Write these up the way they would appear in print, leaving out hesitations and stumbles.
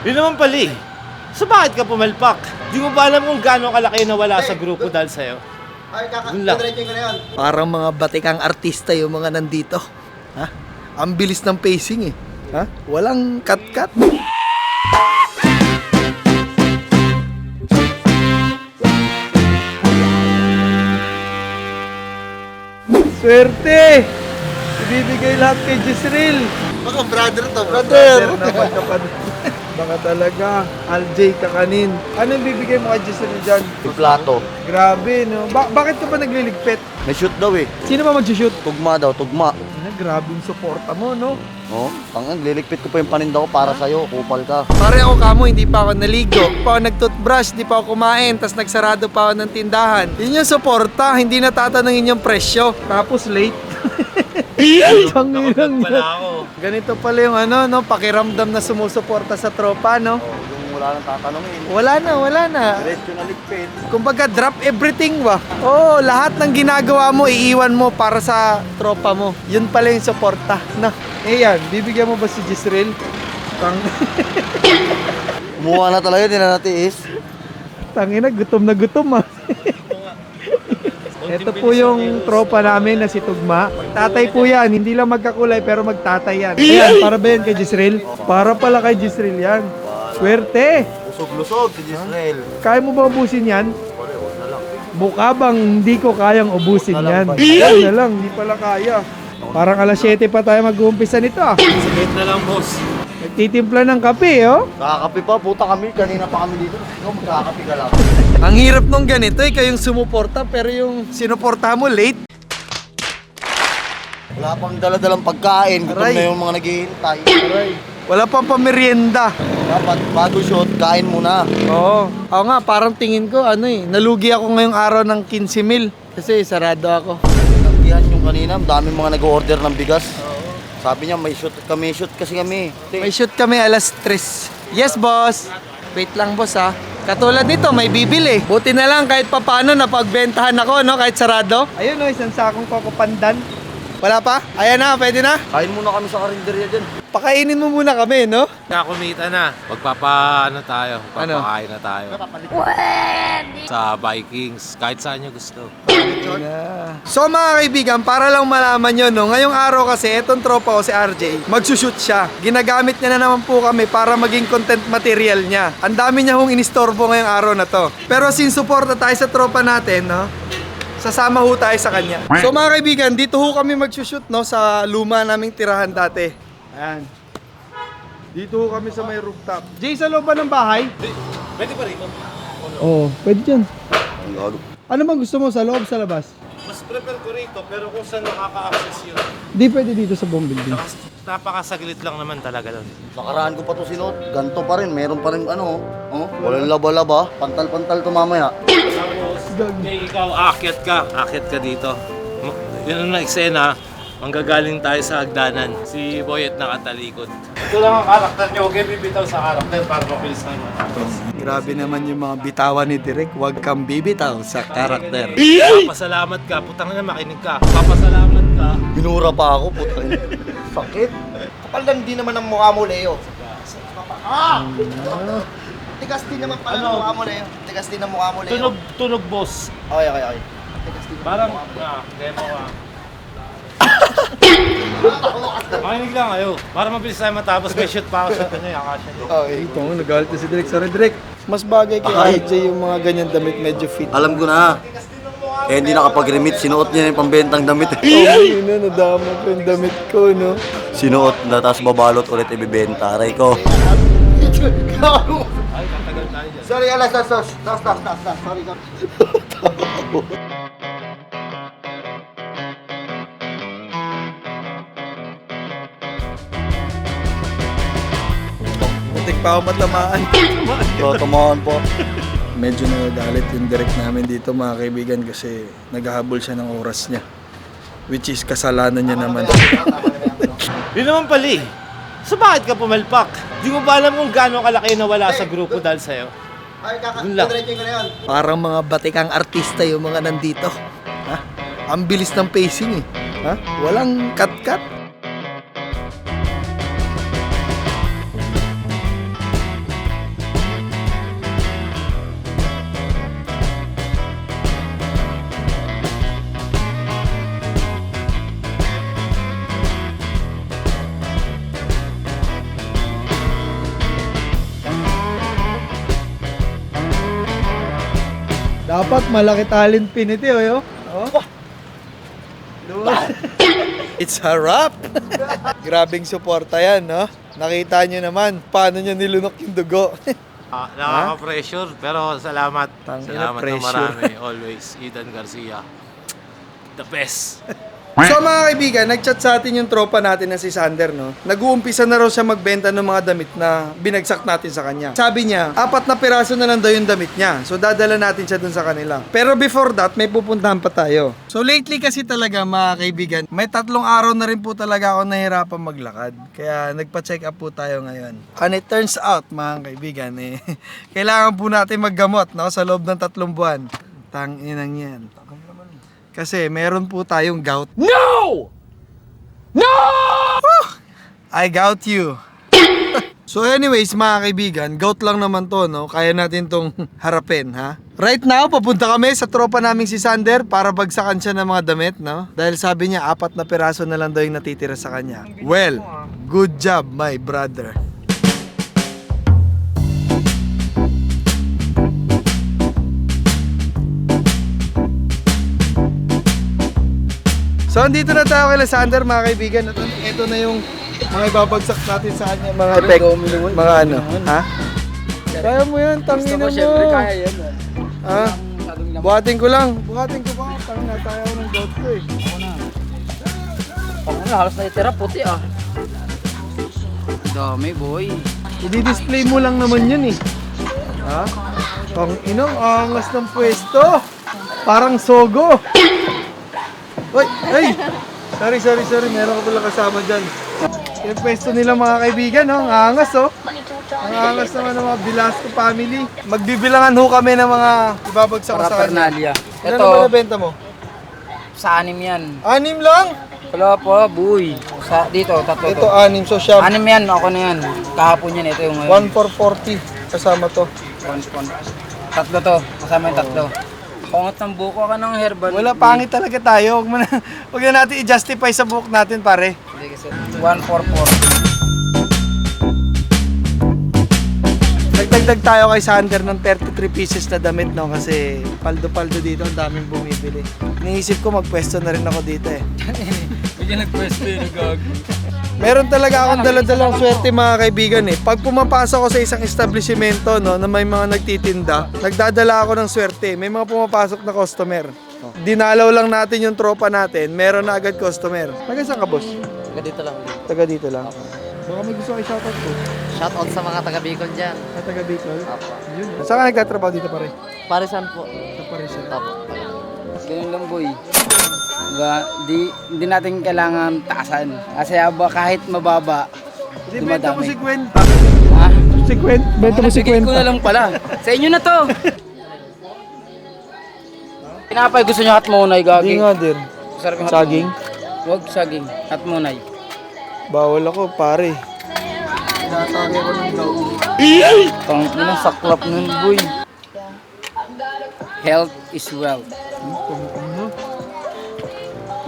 Yun naman pala eh. So bakit ka pumalpak? Di mo ba alam kung gaano kalaki na wala sa grupo dahil sa'yo? Yun lang. Parang mga batikang artista yung mga nandito. Ha? Ang bilis ng pacing eh. Ha? Walang cut-cut. Swerte! Ibibigay lahat kay Jisrael. Baka brother to, Brother naman kapatid. Baka talaga. Aljay kakanin. Ano yung bibigay mo kay Jisrael dyan? plato. Grabe, no? Bakit ka ba nagliligpit? May shoot daw eh. Sino ba mag-shoot? Tugma daw, tugma. Grabe yung suporta mo, no? Oh, tangang liligpit ko pa yung paninda ko para sa'yo, kupal ka. Pare ako kamo, hindi pa ako naligo, hindi pa ako nag-toothbrush, hindi pa ako kumain, tas nagsarado pa ako ng tindahan. Yun yung suporta, hindi natatanungin yung presyo. Tapos late. Tangilang Pala ako. Ganito pala yung ano, no? Pakiramdam na sumusuporta sa tropa, no? Oh, yung wala nang tatanungin. Wala na. Diretso na ligpit. Kumbaga, drop everything ba? Oo, lahat ng ginagawa mo, iiwan mo para sa tropa mo. Yun pala yung suporta, na. Eh yan, bibigyan mo ba si Jisrael? Umuha na talaga, hindi na natiis. Tangina, gutom na gutom ah. Ito po yung tropa namin na si Tugma. Tatay po yan, hindi lang magkakulay pero magtatay yan. Ayan, para ba yan kay Jisrael? Para pala kay Jisrael yan. Swerte! Usog-lusog si Jisrael. Kaya mo ba ubusin yan? Mukha bang hindi ko kayang ubusin yan? Yan na lang, hindi pala kaya. Parang alas 7 pa tayo mag-uumpisa nito ah. Saglit na lang, boss. Nagtitimpla ng kape oh. Kakakapi pa, puta kami. Kanina pa kami dito. Ikaw magkakapi ka lang. Ang hirap nung ganito, ikaw yung sumuporta pero yung sinuporta mo late. Wala pang dala-dalang pagkain. Gutom Aray. na yung mga naghihintay. Wala pang pamerienda. Dapat bago shoot, kain muna. Oo. Ako nga, parang tingin ko, ano eh, nalugi ako ngayong araw ng 15,000 kasi sarado ako. Nagtihan yung kanina, dami mga nag-order ng bigas. Sabi niya, may shoot kasi kami. May shoot kami alas 3. Yes, boss. Wait lang, boss ha. Katulad nito, may bibili. Buti na lang kahit papano napagbentahan ako, no? Kahit sarado. Ayun, no, isang sakong kokopandan. Wala pa? Ayan na, pwede na. Kain muna kami sa karinderya dyan. Pakainin mo muna kami, no? Kakumita na. Magpapaano tayo? Magpapakain na tayo. Sa Vikings. Kahit saan nyo gusto. So mga kaibigan, para lang malaman nyo, no, ngayong araw kasi, etong tropa ko si RJ, magsushoot siya. Ginagamit niya na naman po kami para maging content material niya. Ang dami niya hong inistorbo ngayong araw na to. Pero since suporta tayo sa tropa natin, no, sasama ho tayo sa kanya. So mga kaibigan, dito ho kami magsushoot, no, sa luma naming tirahan dati. Ayan. Dito ho kami sa may rooftop. Jay, sa loob ba ng bahay? Pwede pa rito? Oo, pwede dyan. Ang gago. Ano bang gusto mo, sa loob, sa labas? Mas prefer ko rito, pero kung saan nakaka-access yun. Di pwede dito sa buong building. Napakasaglit lang naman talaga doon. Nakaraan ko pa to sinuot. Ganto pa rin. Meron pa rin ano. Oh, walang laba-laba. Pantal-pantal to mamaya. Tapos, ikaw, aakyat ka dito. Yun ang eksena, manggagaling tayo sa hagdanan. Si Boyet nakatalikod. Ito lang ang karakter niyo, huwag kayo bibitaw sa karakter para mabilis na matapos. Grabe naman yung mga bitawan ni Direk. Huwag kang bibitaw sa karakter. Papasalamat ka, putang na makinig ka. Papasalamat ka. Binura pa ako. Puta. Sakit. Kapal lang din naman ang mukha mo, Leo. Tigas din naman pala ang mukha mo, Leo. Tigas din ang mukha mo, Leo. Tunog boss. Okay. Parang, demo ka. Makinig lang kayo. Para mabilis tayo matapos, may shoot pa ako sa kanya, yung akasya niyo. Ito, nagalit na si Direk. Sorry, Direk. Mas bagay kay RJ yung mga ganyan damit, medyo fit. Alam ko na. Eh, hindi nakapag-remit. Sinuot niya yung pambentang damit. Oh, yun na, nadama ko yung damit ko, no? Sinuot na, tapos babalot ulit ibibenta. Aray ko. Ay, tatagal tayo dyan. Sorry, alas, sorry. Muntik pa ako matamaan. Tumahan po. Medyo nagagalit yung Direk namin dito, mga kaibigan, kasi naghahabol siya ng oras niya. Which is kasalanan niya naman. Yun naman pala eh. So bakit ka pumalpak? Di mo ba alam kung gaano kalaki na wala sa grupo dahil sa'yo? Yun lang. Parang mga batikang artista yung mga nandito. Ha? Ang bilis ng pacing eh. Ha? Walang cut-cut. Dapat malaki talent pin ito, yo. Oh. It's a wrap! Grabing suporta yan, no? Nakita nyo naman paano nyo nilunok yung dugo. Nakaka-pressure, pero salamat. Tangina, Salamat pressure. na marami. Always, Eden Garcia. The best. So mga kaibigan, nag-chat sa atin yung tropa natin na si Sander, no? Nag-uumpisa na raw siya magbenta ng mga damit na binagsak natin sa kanya. Sabi niya, 4 na piraso na lang daw yung damit niya. So dadala natin siya dun sa kanila. Pero before that, may pupuntahan pa tayo. So lately kasi talaga mga kaibigan, may 3 araw na rin po talaga ako nahirapan maglakad. Kaya nagpa-check up po tayo ngayon. And it turns out mga kaibigan, kailangan po natin maggamot, no? Sa loob ng 3 buwan. Tanginang yan. Kasi meron po tayong gout. No! No! I gout you. So anyways mga kaibigan, gout lang naman to, no? Kaya natin tong harapin, ha? Right now, papunta kami sa tropa naming si Sander para bagsakan siya ng mga damit, no? Dahil sabi niya, 4 na piraso na lang daw yung natitira sa kanya. Well, good job my brother. So, andito na tayo kay Sander, mga kaibigan. At ito na yung mga ibabagsak natin sa kanya, mga effect, mga ano. Ha? Kaya mo yan, tangina mo. Siyempre, kaya yan. Ha? Buhatin ko lang. Buhatin ko ba? Tangina tayo ng gout ko eh. Pang halos na itira, puti ah. Dami boy. I-display mo lang naman yun eh. Ha? Tanginang angas ng pwesto. Parang sogo. Uy! Ay! Sorry. Meron ko pala kasama dyan. Yung pwesto nila mga kaibigan, no? Ang angas, oh. Ang angas naman ng mga Velasco family. Magbibilangan ho kami ng mga ibabagsak ko sa kanya. Paraphernalia. Ilan naman nabenta mo? Sa 6 yan. 6 lang? Wala pa, boy. Sa, dito, 3 Ito to. 6, so siya 6 yan, ako na yan. Kahapon yan, ito yung ngayon. 1,440 kasama to. 3 to, kasama yung 3. Pangot ng buko ka ng herbal. Wala, pangit talaga tayo. Huwag na natin i-justify sa book natin, pare. Hindi kasi 144. Nagdagdag tayo kay Sander ng 33 pieces na damit, no? Kasi paldo-paldo dito, ang daming bumibili. Iniisip ko magpwesto na rin ako dito eh. Bigyan nagpwesto yun, gag. Meron talaga akong dala-dalang swerte mga kaibigan eh. Pag pumapasok ako sa isang establishmento, no, na may mga nagtitinda, nagdadala ako ng swerte. May mga pumapasok na customer. Dinalaw lang natin yung tropa natin, meron na agad customer. Taga saan ka, boss? Taga dito lang. Taga dito lang. Baka may gusto kayo shoutout ko. Shoutout sa mga taga Bicol dyan. Sa taga Bicol? Yun. Saan ka nagtatrabaho dito, pare? Parisan po. Sa Parisan. Ganun lang, boy. Diba? Hindi natin kailangan taasan. Kasi kahit mababa, Hindi, benta mo dumadami. 50. Ha? 50? Benta mo Nabigay ko na 50. lang pala. Sa inyo na to. Pinapay, gusto nyo hatmonay, Hindi gagi. nga din. Sarap yung Saging? hatmonay. Huwag saging. Hatmonay. Bawal ako, pare. Tinatawag ako ng daw. Tang ina, saklap nun, boy. Health is wealth.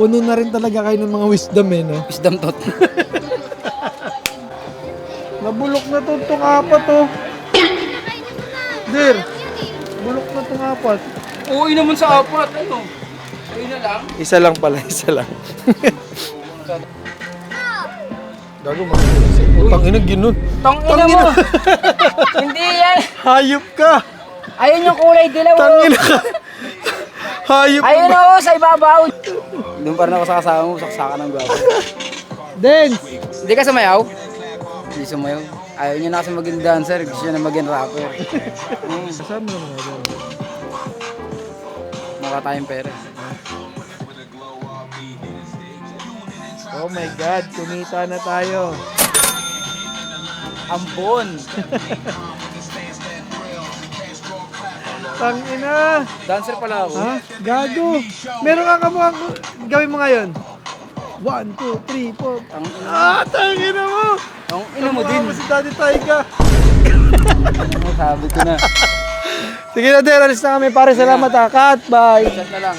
Puno na rin talaga kayo ng mga wisdom eh, no? Wisdom tot. Nabulok na to itong 4 oh. Der, bulok na itong 4. Uwi naman sa apat. Ano? Uwi na lang. Isa lang pala, isa lang. Gago, mag-isip. Utang ina, ginud. Tang ina mo. Hindi yan. Hayop ka! Ayun yung kulay dilaw. Tangina ka! Hayop Ayun ka! o, sa ibabaw. Doon pa rin ako sa kasama mo, saksakan ng gwapo. Dance! Hindi ka sumayaw? Hindi sumayaw. Ayaw niya na kasi maging dancer, gusto niya na maging rapper. Kasama mo naman ako. Mukha tayong pera. Oh my God, kumita na tayo. Ambon. Tangina! Dancer pala ako. Ha? Gago! Meron ka kamukhang gawin mo ngayon. 1, 2, 3, 4. Ang ina. Tangina mo! Ang ina mo din. Kamukha mo si Daddy Taiga. Sabi ko na. Sige na, Der. Alis na kami. Pare, salamat ha. Cut. Bye. Chat na lang.